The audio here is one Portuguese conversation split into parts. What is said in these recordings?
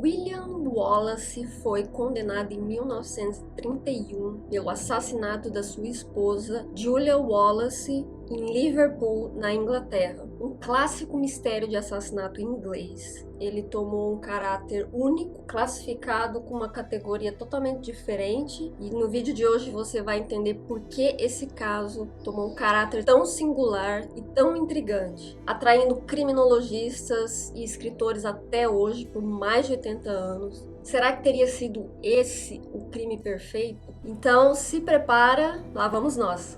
William Wallace foi condenado em 1931 pelo assassinato da sua esposa, Julia Wallace, em Liverpool, na Inglaterra. Um clássico mistério de assassinato inglês. Ele tomou um caráter único, classificado com uma categoria totalmente diferente, e no vídeo de hoje você vai entender por que esse caso tomou um caráter tão singular e tão intrigante, atraindo criminologistas e escritores até hoje por mais de 80 anos. Será que teria sido esse o crime perfeito? Então se prepara, lá vamos nós!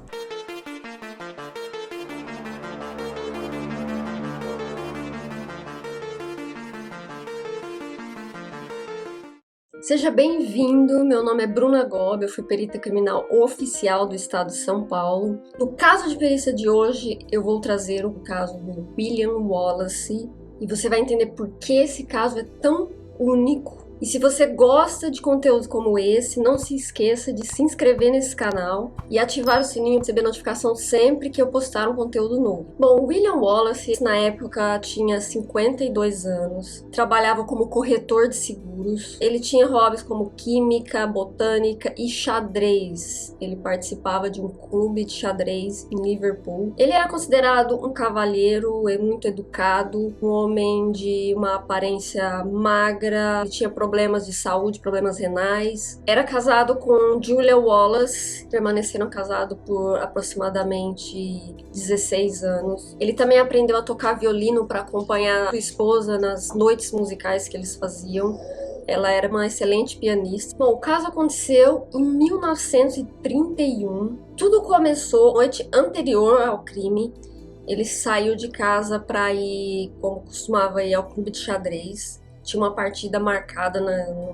Seja bem-vindo, meu nome é Bruna Gobi, eu fui perita criminal oficial do estado de São Paulo. No caso de perícia de hoje, eu vou trazer o caso do William Wallace e você vai entender por que esse caso é tão único. E se você gosta de conteúdo como esse, não se esqueça de se inscrever nesse canal e ativar o sininho para receber notificação sempre que eu postar um conteúdo novo. Bom, William Wallace, na época, tinha 52 anos, trabalhava como corretor de seguros. Ele tinha hobbies como química, botânica e xadrez. Ele participava de um clube de xadrez em Liverpool. Ele era considerado um cavalheiro, muito educado, um homem de uma aparência magra, ele tinha problemas de saúde, problemas renais. Era casado com Julia Wallace, permaneceram casados por aproximadamente 16 anos. Ele também aprendeu a tocar violino para acompanhar sua esposa nas noites musicais que eles faziam. Ela era uma excelente pianista. Bom, o caso aconteceu em 1931. Tudo começou na noite anterior ao crime. Ele saiu de casa para ir, como costumava ir, ao clube de xadrez. Tinha uma partida marcada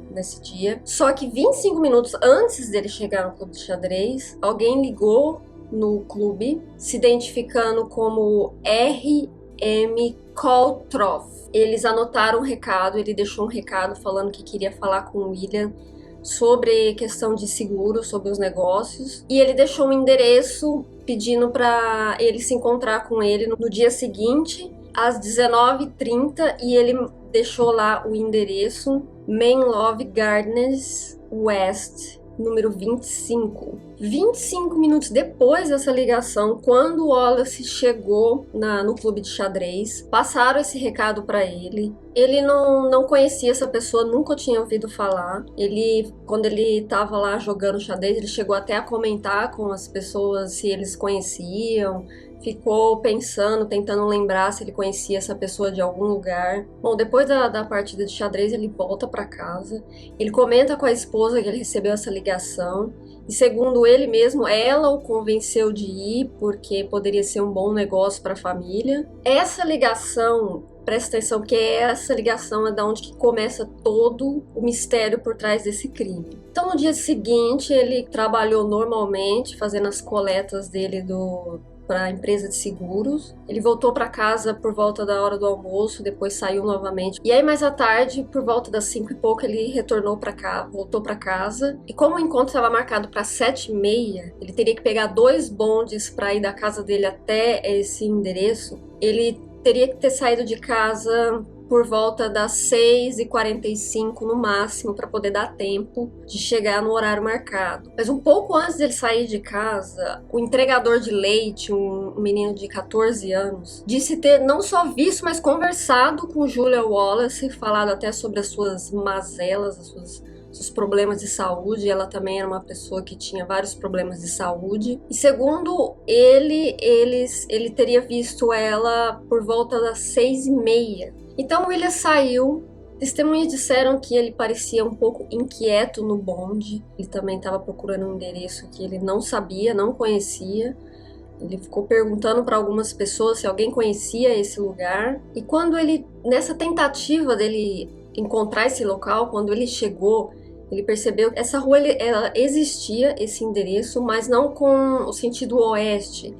nesse dia. Só que 25 minutos antes dele chegar no clube de xadrez, alguém ligou no clube, se identificando como R.M. Caltroff. Eles anotaram um recado, ele deixou um recado falando que queria falar com o William sobre questão de seguro, sobre os negócios. E ele deixou um endereço pedindo para ele se encontrar com ele no dia seguinte, às 19h30, e ele deixou lá o endereço Menlove Gardens West, número 25. 25 minutos depois dessa ligação, quando o Wallace chegou no clube de xadrez, passaram esse recado para ele. Ele não conhecia essa pessoa, nunca tinha ouvido falar. Quando ele estava lá jogando xadrez, ele chegou até a comentar com as pessoas se eles conheciam. Ficou pensando, tentando lembrar se ele conhecia essa pessoa de algum lugar. Bom, depois da partida de xadrez, ele volta para casa. Ele comenta com a esposa que ele recebeu essa ligação. E segundo ele mesmo, ela o convenceu de ir porque poderia ser um bom negócio para a família. Essa ligação, presta atenção, porque essa ligação é da onde que começa todo o mistério por trás desse crime. Então, no dia seguinte, ele trabalhou normalmente, fazendo as coletas dele para a empresa de seguros. Ele voltou para casa por volta da hora do almoço, depois saiu novamente. E aí mais à tarde, por volta das 5 e pouco, ele voltou para casa. E como o encontro estava marcado para 7h30, ele teria que pegar 2 bondes para ir da casa dele até esse endereço. Ele teria que ter saído de casa por volta das 6h45 no máximo, para poder dar tempo de chegar no horário marcado. Mas um pouco antes dele sair de casa, o entregador de leite, um menino de 14 anos, disse ter não só visto, mas conversado com Julia Wallace, falado até sobre as suas mazelas, seus problemas de saúde. Ela também era uma pessoa que tinha vários problemas de saúde. E segundo ele teria visto ela por volta das 6h30. Então o William saiu. Testemunhas disseram que ele parecia um pouco inquieto no bonde. Ele também estava procurando um endereço que ele não sabia, não conhecia. Ele ficou perguntando para algumas pessoas se alguém conhecia esse lugar. E quando nessa tentativa dele encontrar esse local, quando ele chegou, ele percebeu que essa rua ela existia, esse endereço, mas não com o sentido oeste,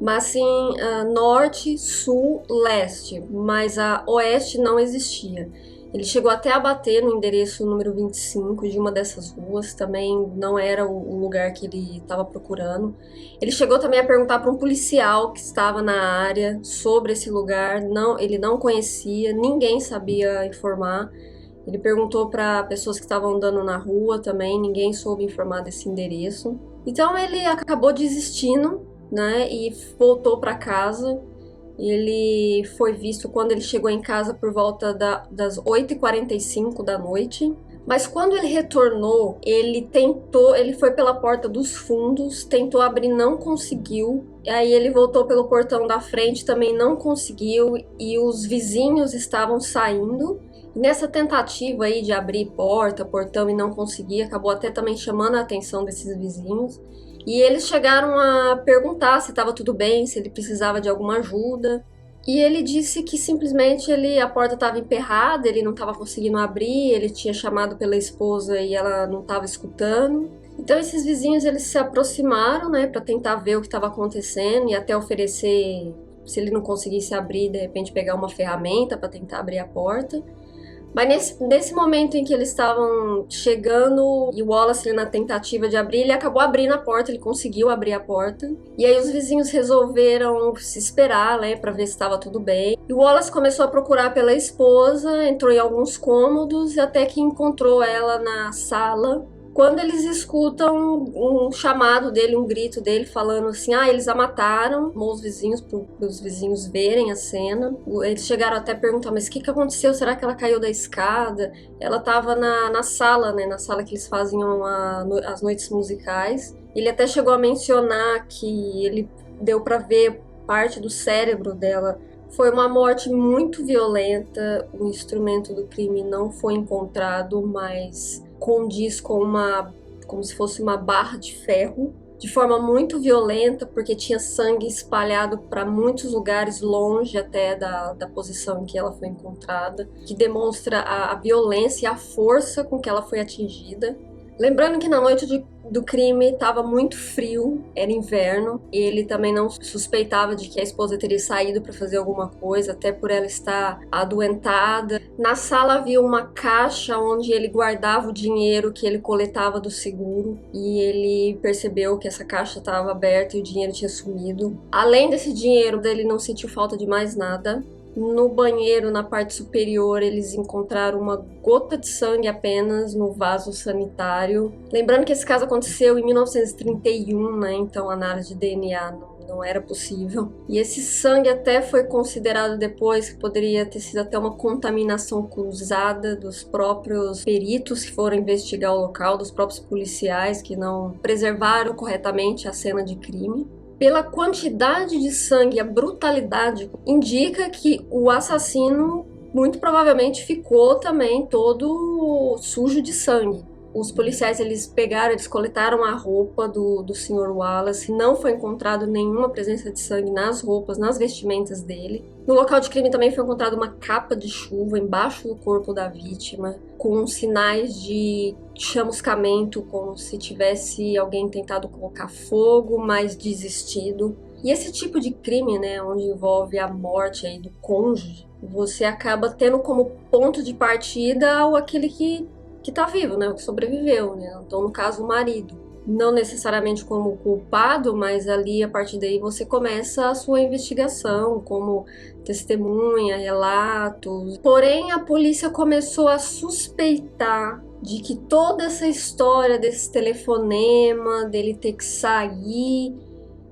mas sim norte, sul, leste, mas a oeste não existia. Ele chegou até a bater no endereço número 25 de uma dessas ruas, também não era o lugar que ele estava procurando. Ele chegou também a perguntar para um policial que estava na área sobre esse lugar, ele não conhecia, ninguém sabia informar. Ele perguntou para pessoas que estavam andando na rua também, ninguém soube informar desse endereço. Então ele acabou desistindo, né, e voltou para casa. Ele foi visto quando ele chegou em casa por volta das 8h45 da noite. Mas quando ele retornou, ele foi pela porta dos fundos, tentou abrir, não conseguiu. E aí ele voltou pelo portão da frente, também não conseguiu, e os vizinhos estavam saindo. E nessa tentativa aí de abrir portão e não conseguir, acabou até também chamando a atenção desses vizinhos. E eles chegaram a perguntar se estava tudo bem, se ele precisava de alguma ajuda. E ele disse que simplesmente a porta estava emperrada, ele não estava conseguindo abrir, ele tinha chamado pela esposa e ela não estava escutando. Então esses vizinhos eles se aproximaram, né, para tentar ver o que estava acontecendo e até oferecer, se ele não conseguisse abrir, de repente pegar uma ferramenta para tentar abrir a porta. Mas nesse momento em que eles estavam chegando e o Wallace, na tentativa de abrir, ele acabou abrindo a porta, ele conseguiu abrir a porta. E aí os vizinhos resolveram se esperar, né, pra ver se estava tudo bem. E o Wallace começou a procurar pela esposa, entrou em alguns cômodos e até que encontrou ela na sala. Quando eles escutam um chamado dele, um grito dele falando assim, eles a mataram, os vizinhos, para os vizinhos verem a cena. Eles chegaram até a perguntar, mas o que aconteceu? Será que ela caiu da escada? Ela estava na sala, né, na sala que eles faziam as noites musicais. Ele até chegou a mencionar que ele deu para ver parte do cérebro dela. Foi uma morte muito violenta, o instrumento do crime não foi encontrado, mas condiz com como se fosse uma barra de ferro, de forma muito violenta, porque tinha sangue espalhado para muitos lugares longe até da posição em que ela foi encontrada, que demonstra a violência e a força com que ela foi atingida. Lembrando que na noite do crime estava muito frio, era inverno, e ele também não suspeitava de que a esposa teria saído para fazer alguma coisa, até por ela estar adoentada. Na sala havia uma caixa onde ele guardava o dinheiro que ele coletava do seguro, e ele percebeu que essa caixa estava aberta e o dinheiro tinha sumido. Além desse dinheiro, ele não sentiu falta de mais nada. No banheiro, na parte superior, eles encontraram uma gota de sangue apenas no vaso sanitário. Lembrando que esse caso aconteceu em 1931, né? Então a análise de DNA não era possível. E esse sangue até foi considerado depois que poderia ter sido até uma contaminação cruzada dos próprios peritos que foram investigar o local, dos próprios policiais que não preservaram corretamente a cena de crime. Pela quantidade de sangue e a brutalidade, indica que o assassino muito provavelmente ficou também todo sujo de sangue. Os policiais eles coletaram a roupa do Sr. Wallace, não foi encontrado nenhuma presença de sangue nas roupas, nas vestimentas dele. No local de crime também foi encontrada uma capa de chuva embaixo do corpo da vítima, com sinais de chamuscamento, como se tivesse alguém tentado colocar fogo, mas desistido. E esse tipo de crime, né, onde envolve a morte aí do cônjuge, você acaba tendo como ponto de partida aquele que tá vivo, né, o que sobreviveu, né? Então, no caso, o marido. Não necessariamente como culpado, mas ali, a partir daí, você começa a sua investigação, como testemunha, relatos. Porém, a polícia começou a suspeitar de que toda essa história desse telefonema, dele ter que sair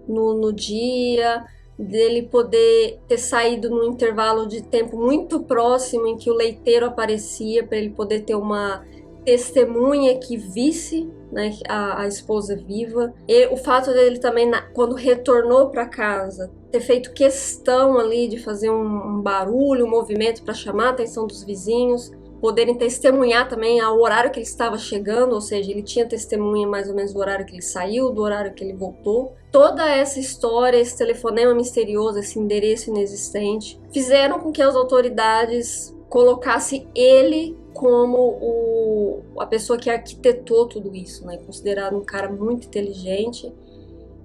no dia, dele poder ter saído num intervalo de tempo muito próximo em que o leiteiro aparecia para ele poder ter uma testemunha que visse, né, a esposa viva. E o fato dele também, quando retornou para casa, ter feito questão ali de fazer um barulho, um movimento para chamar a atenção dos vizinhos, poderem testemunhar também ao horário que ele estava chegando, ou seja, ele tinha testemunha mais ou menos do horário que ele saiu, do horário que ele voltou. Toda essa história, esse telefonema misterioso, esse endereço inexistente, fizeram com que as autoridades colocassem ele como a pessoa que arquitetou tudo isso, né? Considerado um cara muito inteligente.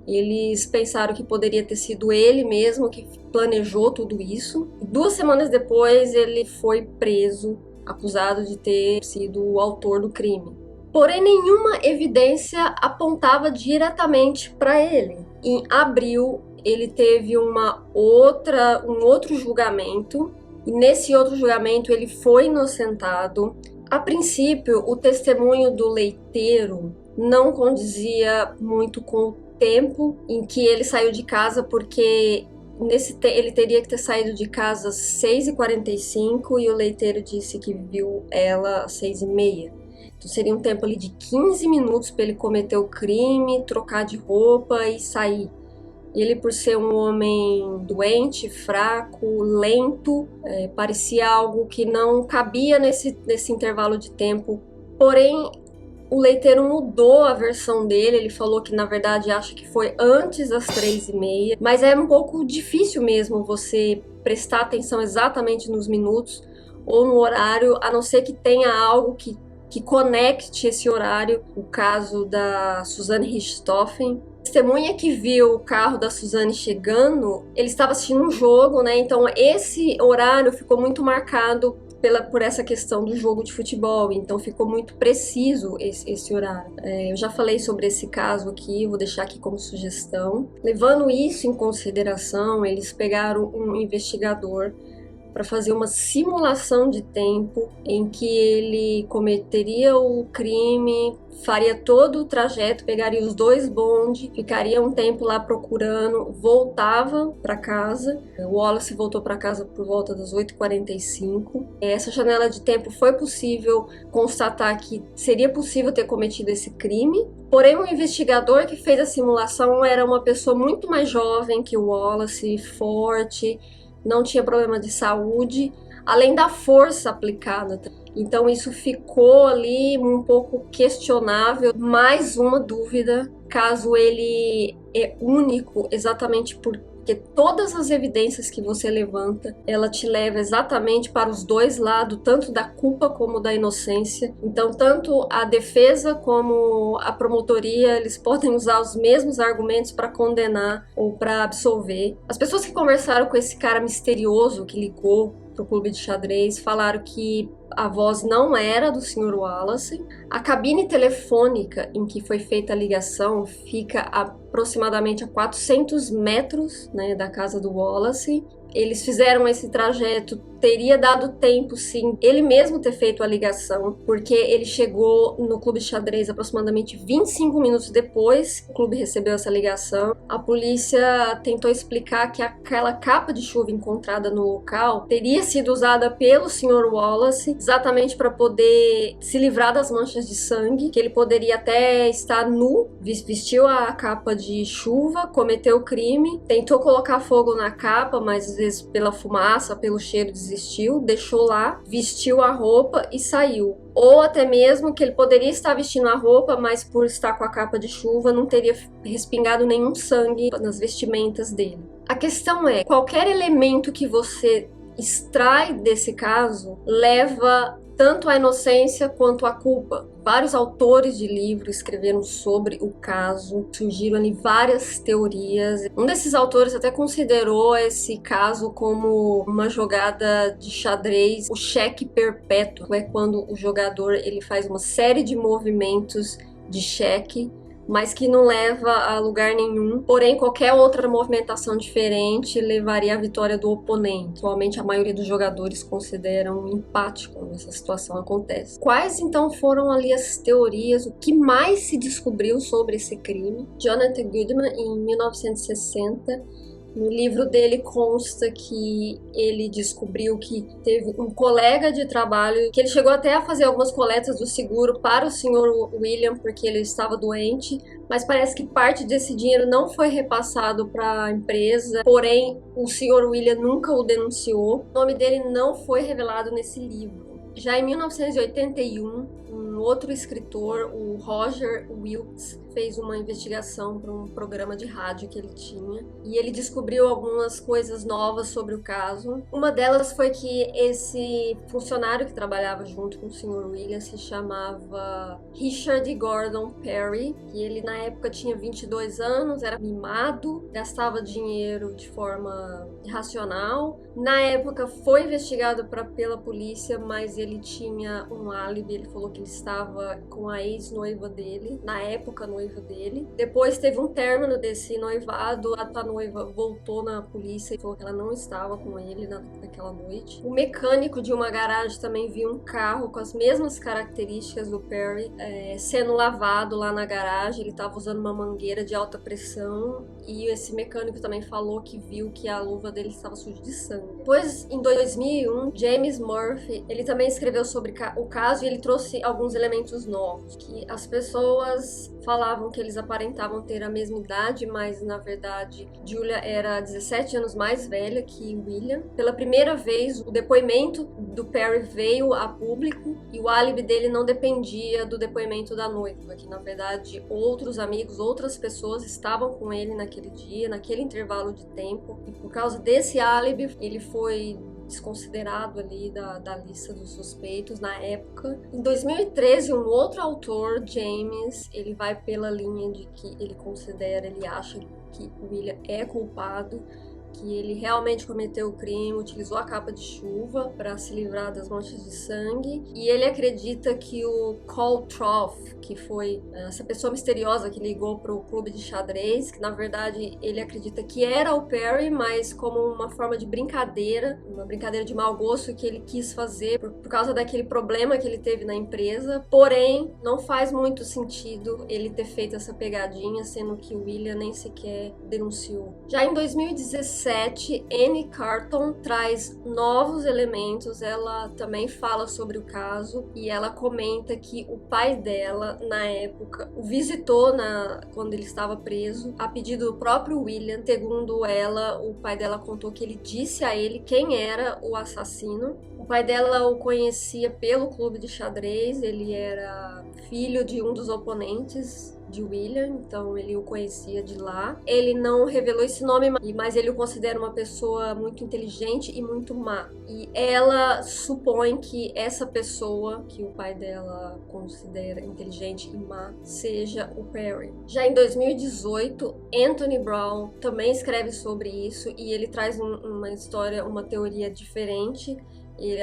Eles pensaram que poderia ter sido ele mesmo que planejou tudo isso. 2 semanas depois, ele foi preso, acusado de ter sido o autor do crime. Porém, nenhuma evidência apontava diretamente para ele. Em abril, ele teve um outro julgamento. E nesse outro julgamento ele foi inocentado. A princípio, o testemunho do leiteiro não condizia muito com o tempo em que ele saiu de casa, porque ele teria que ter saído de casa às 6h45 e o leiteiro disse que viu ela às 6h30. Então seria um tempo ali de 15 minutos para ele cometer o crime, trocar de roupa e sair. E ele, por ser um homem doente, fraco, lento, parecia algo que não cabia nesse intervalo de tempo. Porém, o leiteiro mudou a versão dele, ele falou que na verdade acha que foi antes das 3h30, mas é um pouco difícil mesmo você prestar atenção exatamente nos minutos ou no horário, a não ser que tenha algo que conecte esse horário. O caso da Suzanne Richthofen. A testemunha que viu o carro da Suzanne chegando, ele estava assistindo um jogo, né? Então esse horário ficou muito marcado por essa questão do jogo de futebol, então ficou muito preciso esse horário. Eu já falei sobre esse caso aqui, vou deixar aqui como sugestão. Levando isso em consideração, eles pegaram um investigador para fazer uma simulação de tempo em que ele cometeria o crime, faria todo o trajeto, pegaria os 2 bondes, ficaria um tempo lá procurando, voltava para casa. O Wallace voltou para casa por volta das 8h45. Essa janela de tempo foi possível constatar que seria possível ter cometido esse crime. Porém, o investigador que fez a simulação era uma pessoa muito mais jovem que o Wallace, forte, não tinha problema de saúde, além da força aplicada. Então isso ficou ali um pouco questionável. Mais uma dúvida, caso ele é único, exatamente porque todas as evidências que você levanta, ela te leva exatamente para os 2 lados, tanto da culpa como da inocência. Então, tanto a defesa como a promotoria, eles podem usar os mesmos argumentos para condenar ou para absolver. As pessoas que conversaram com esse cara misterioso que ligou pro clube de xadrez falaram que a voz não era do Sr. Wallace. A cabine telefônica em que foi feita a ligação fica aproximadamente a 400 metros, né, da casa do Wallace. Eles fizeram esse trajeto, teria dado tempo, sim, ele mesmo ter feito a ligação, porque ele chegou no clube de xadrez aproximadamente 25 minutos depois que o clube recebeu essa ligação. A polícia tentou explicar que aquela capa de chuva encontrada no local teria sido usada pelo Sr. Wallace exatamente para poder se livrar das manchas de sangue, que ele poderia até estar nu, vestiu a capa de chuva, cometeu o crime, tentou colocar fogo na capa, mas às vezes pela fumaça, pelo cheiro desistiu, deixou lá, vestiu a roupa e saiu. Ou até mesmo que ele poderia estar vestindo a roupa, mas por estar com a capa de chuva não teria respingado nenhum sangue nas vestimentas dele. A questão é, qualquer elemento que você extrai desse caso leva tanto a inocência quanto a culpa. Vários autores de livros escreveram sobre o caso, surgiram ali várias teorias. Um desses autores até considerou esse caso como uma jogada de xadrez, o cheque perpétuo, é quando o jogador ele faz uma série de movimentos de cheque, mas que não leva a lugar nenhum. Porém, qualquer outra movimentação diferente levaria à vitória do oponente. Atualmente, a maioria dos jogadores consideram um empate quando essa situação acontece. Quais, então, foram ali as teorias? O que mais se descobriu sobre esse crime? Jonathan Goodman, em 1960, no livro dele consta que ele descobriu que teve um colega de trabalho, que ele chegou até a fazer algumas coletas do seguro para o Sr. William, porque ele estava doente, mas parece que parte desse dinheiro não foi repassado para a empresa, porém o Sr. William nunca o denunciou. O nome dele não foi revelado nesse livro. Já em 1981, um outro escritor, o Roger Wilkes, fez uma investigação para um programa de rádio que ele tinha e ele descobriu algumas coisas novas sobre o caso. Uma delas foi que esse funcionário que trabalhava junto com o Sr. William se chamava Richard Gordon Perry, e ele na época tinha 22 anos, era mimado, gastava dinheiro de forma irracional. Na época foi investigado pela polícia, mas ele tinha um álibi, ele falou que ele estava estava com a ex-noiva dele, na época noiva dele. Depois teve um término desse noivado, a noiva voltou na polícia e falou que ela não estava com ele naquela noite. O mecânico de uma garagem também viu um carro com as mesmas características do Perry sendo lavado lá na garagem. Ele estava usando uma mangueira de alta pressão e esse mecânico também falou que viu que a luva dele estava suja de sangue. Depois, em 2001, James Murphy, ele também escreveu sobre o caso e ele trouxe alguns elementos novos, que as pessoas falavam que eles aparentavam ter a mesma idade, mas na verdade Julia era 17 anos mais velha que William. Pela primeira vez, o depoimento do Perry veio a público e o álibi dele não dependia do depoimento da noiva, que na verdade outros amigos, outras pessoas estavam com ele naquele dia, naquele intervalo de tempo, e por causa desse álibi ele foi desconsiderado ali da lista dos suspeitos na época. Em 2013, um outro autor, James, ele vai pela linha de que ele acha que William é culpado, que ele realmente cometeu o crime, utilizou a capa de chuva para se livrar das manchas de sangue, e ele acredita que o Cole Trough, que foi essa pessoa misteriosa que ligou para o clube de xadrez, que na verdade ele acredita que era o Perry, mas como uma forma de brincadeira, uma brincadeira de mau gosto que ele quis fazer por causa daquele problema que ele teve na empresa. Porém, não faz muito sentido ele ter feito essa pegadinha, sendo que o William nem sequer denunciou. Já em 2017, Annie Carton traz novos elementos. Ela também fala sobre o caso e ela comenta que o pai dela, na época, o visitou quando ele estava preso, a pedido do próprio William. Segundo ela, o pai dela contou que ele disse a ele quem era o assassino. O pai dela o conhecia pelo clube de xadrez, ele era filho de um dos oponentes de William, então ele o conhecia de lá. Ele não revelou esse nome, mas ele o considera uma pessoa muito inteligente e muito má. E ela supõe que essa pessoa, que o pai dela considera inteligente e má, seja o Perry. Já em 2018, Anthony Brown também escreve sobre isso e ele traz uma história, uma teoria diferente.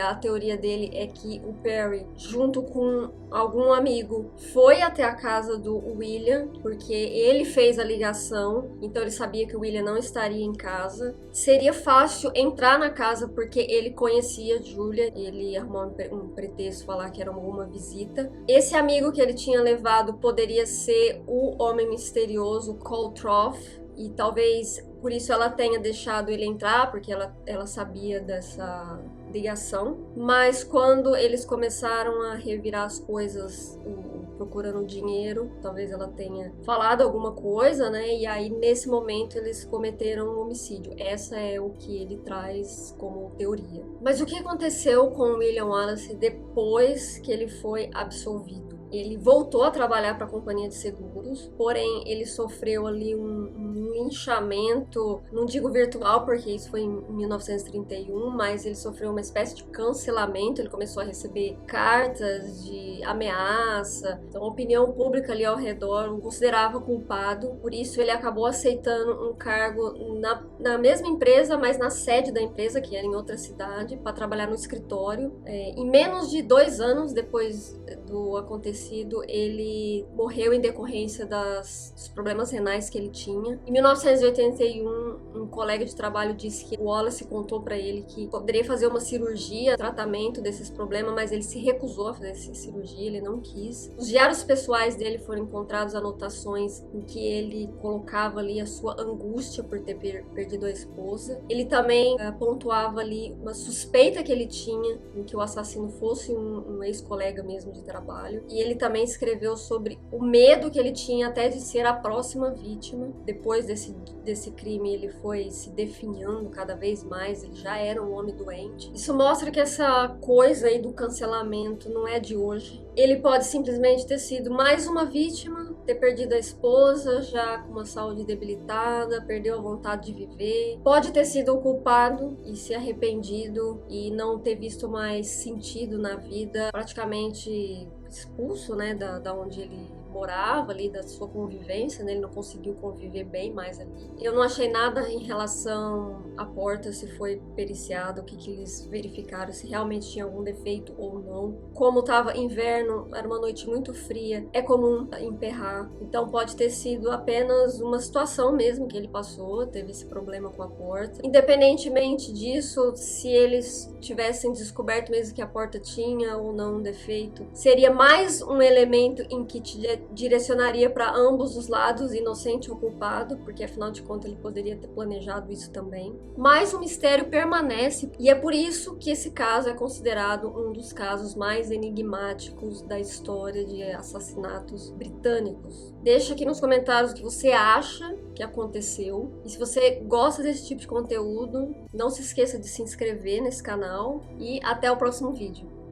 A teoria dele é que o Perry, junto com algum amigo, foi até a casa do William, porque ele fez a ligação, então ele sabia que o William não estaria em casa. Seria fácil entrar na casa porque ele conhecia Julia, ele arrumou um pretexto, falar que era alguma visita. Esse amigo que ele tinha levado poderia ser o homem misterioso Cole Trough, e talvez por isso ela tenha deixado ele entrar, porque ela sabia dessa ligação. Mas quando eles começaram a revirar as coisas, procurando dinheiro, talvez ela tenha falado alguma coisa, né? E aí nesse momento eles cometeram um homicídio. Essa é o que ele traz como teoria. Mas o que aconteceu com William Wallace depois que ele foi absolvido? Ele voltou a trabalhar para a companhia de seguros, porém ele sofreu ali um linchamento, não digo virtual porque isso foi em 1931, mas ele sofreu uma espécie de cancelamento. Ele começou a receber cartas de ameaça, então a opinião pública ali ao redor o considerava culpado. Por isso ele acabou aceitando um cargo na mesma empresa, mas na sede da empresa, que era em outra cidade, para trabalhar no escritório. Em menos de 2 anos depois do acontecido, ele morreu em decorrência dos problemas renais que ele tinha. Em 1981, um colega de trabalho disse que o Wallace contou para ele que poderia fazer uma cirurgia, tratamento desses problemas, mas ele se recusou a fazer essa cirurgia, ele não quis. Os diários pessoais dele foram encontrados anotações em que ele colocava ali a sua angústia por ter perdido a esposa. Ele também pontuava ali uma suspeita que ele tinha em que o assassino fosse um ex-colega mesmo de trabalho. E ele também escreveu sobre o medo que ele tinha até de ser a próxima vítima. Depois desse crime, ele foi se definhando cada vez mais, ele já era um homem doente. Isso mostra que essa coisa aí do cancelamento não é de hoje. Ele pode simplesmente ter sido mais uma vítima, ter perdido a esposa, já com uma saúde debilitada, perdeu a vontade de viver. Pode ter sido o culpado e se arrependido e não ter visto mais sentido na vida, praticamente expulso, né, da onde ele morava ali, da sua convivência, né? Ele não conseguiu conviver bem mais ali. Eu não achei nada em relação à porta, se foi periciado, o que eles verificaram, se realmente tinha algum defeito ou não. Como estava inverno, era uma noite muito fria, é comum emperrar, então pode ter sido apenas uma situação mesmo que ele passou, teve esse problema com a porta. Independentemente disso, se eles tivessem descoberto mesmo que a porta tinha ou não um defeito, seria mais um elemento em que te direcionaria para ambos os lados, inocente ou culpado, porque afinal de contas ele poderia ter planejado isso também. Mas o mistério permanece e é por isso que esse caso é considerado um dos casos mais enigmáticos da história de assassinatos britânicos. Deixa aqui nos comentários o que você acha que aconteceu. E se você gosta desse tipo de conteúdo, não se esqueça de se inscrever nesse canal e até o próximo vídeo.